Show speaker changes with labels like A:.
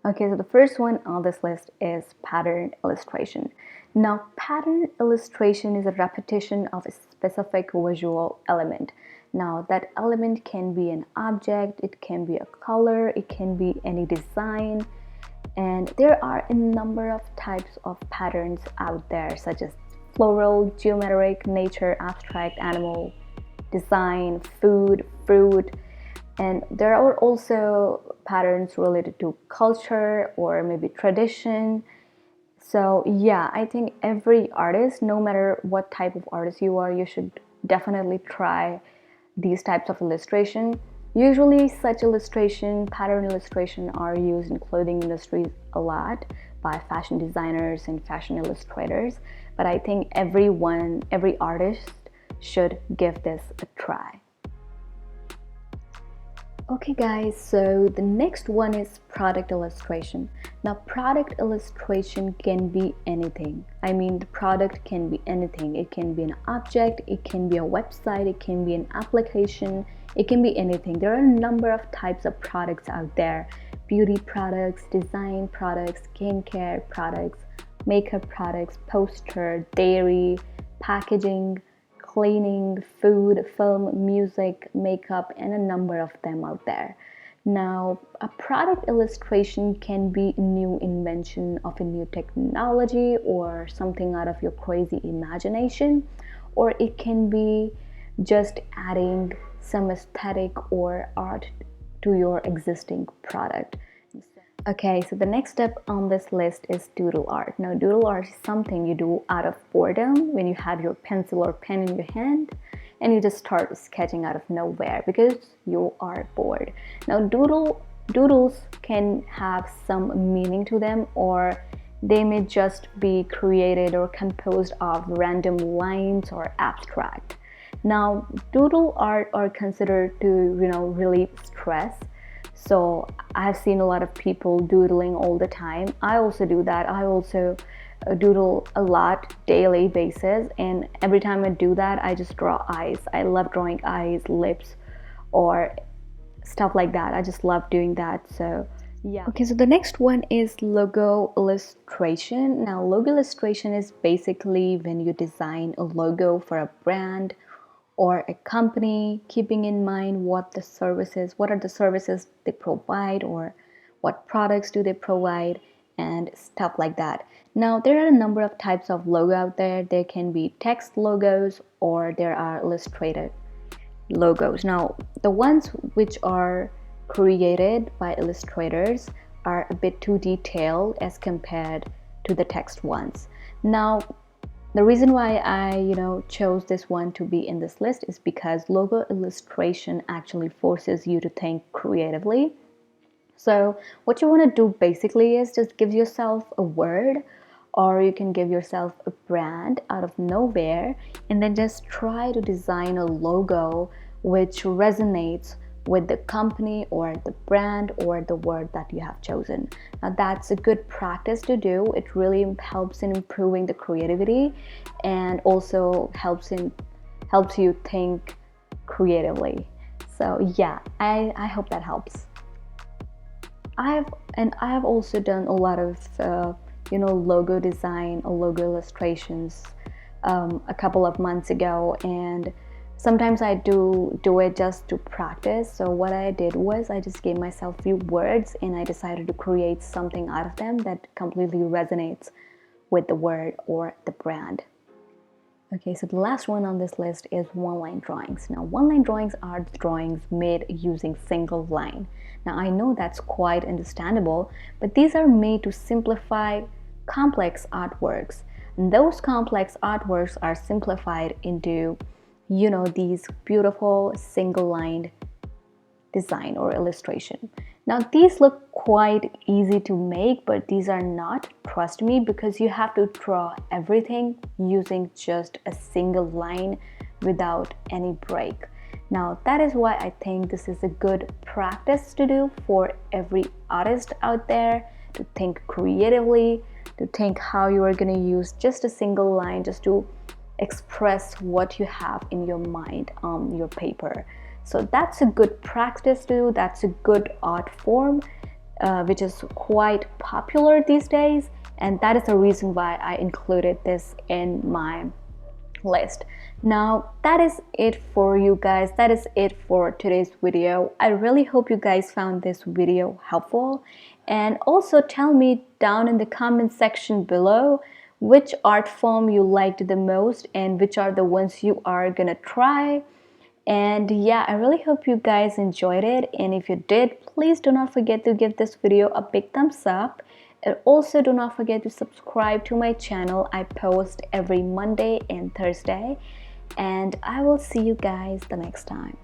A: Okay, so the first one on this list is pattern illustration. Now, pattern illustration is a repetition of a specific visual element. Now, that element can be an object, it can be a color, it can be any design, and there are a number of types of patterns out there, such as floral, geometric, nature, abstract, animal, design, food, fruit, and there are also patterns related to culture or maybe tradition. So, yeah, I think every artist, no matter what type of artist you are, you should definitely try these types of illustration. Usually, such illustration, pattern illustration, are used in clothing industries a lot by fashion designers and fashion illustrators. But I think every artist should give this a try. Okay guys, so the next one is product illustration. Now product illustration can be anything. I mean, the product can be anything. It can be an object, it can be a website, it can be an application, it can be anything. There are a number of types of products out there. Beauty products, design products, skincare products, makeup products, poster, dairy, packaging, cleaning, food, film, music, makeup, and a number of them out there. Now, a product illustration can be a new invention of a new technology or something out of your crazy imagination, or it can be just adding some aesthetic or art to your existing product. Okay, so the next step on this list is doodle art. Now, doodle art is something you do out of boredom when you have your pencil or pen in your hand and you just start sketching out of nowhere because you are bored. Now, doodles can have some meaning to them, or they may just be created or composed of random lines or abstract. Now, doodle art are considered to, relieve stress. So I've seen a lot of people doodling all the time. I also do that. I also doodle a lot daily basis, and every time I do that, I just draw eyes. I love drawing eyes, lips, or stuff like that. I just love doing that. So yeah. Okay, so the next one is logo illustration. Now, logo illustration is basically when you design a logo for a brand or a company, keeping in mind what are the services they provide, or what products do they provide, and stuff like that. Now, there are a number of types of logo out there. There can be text logos, or there are illustrated logos. Now, the ones which are created by illustrators are a bit too detailed as compared to the text ones. Now, the reason why I, chose this one to be in this list is because logo illustration actually forces you to think creatively. So what you want to do basically is just give yourself a word, or you can give yourself a brand out of nowhere, and then just try to design a logo which resonates with the company or the brand or the word that you have chosen. Now, that's a good practice to do. It really helps in improving the creativity, and also helps you think creatively. So yeah, I hope that helps. I have also done a lot of logo design or logo illustrations a couple of months ago, and sometimes I do it just to practice. So what I did was I just gave myself a few words and I decided to create something out of them that completely resonates with the word or the brand. Okay, so the last one on this list is one-line drawings. Now, one-line drawings are drawings made using single line. Now, I know that's quite understandable, but these are made to simplify complex artworks. And those complex artworks are simplified into these beautiful single-line design or illustration. Now, these look quite easy to make, but these are not, trust me, because you have to draw everything using just a single line without any break. Now, that is why I think this is a good practice to do for every artist out there, to think creatively, to think how you are going to use just a single line just to express what you have in your mind on your paper. So that's a good practice to do. That's a good art form which is quite popular these days, and that is the reason why I included this in my list. Now that is it for you guys. That is it for today's video. I really hope you guys found this video helpful, and also tell me down in the comment section below which art form you liked the most and which are the ones you are gonna try. And yeah, I really hope you guys enjoyed it, and if you did, please do not forget to give this video a big thumbs up, and also do not forget to subscribe to my channel. I post every Monday and Thursday, and I will see you guys the next time.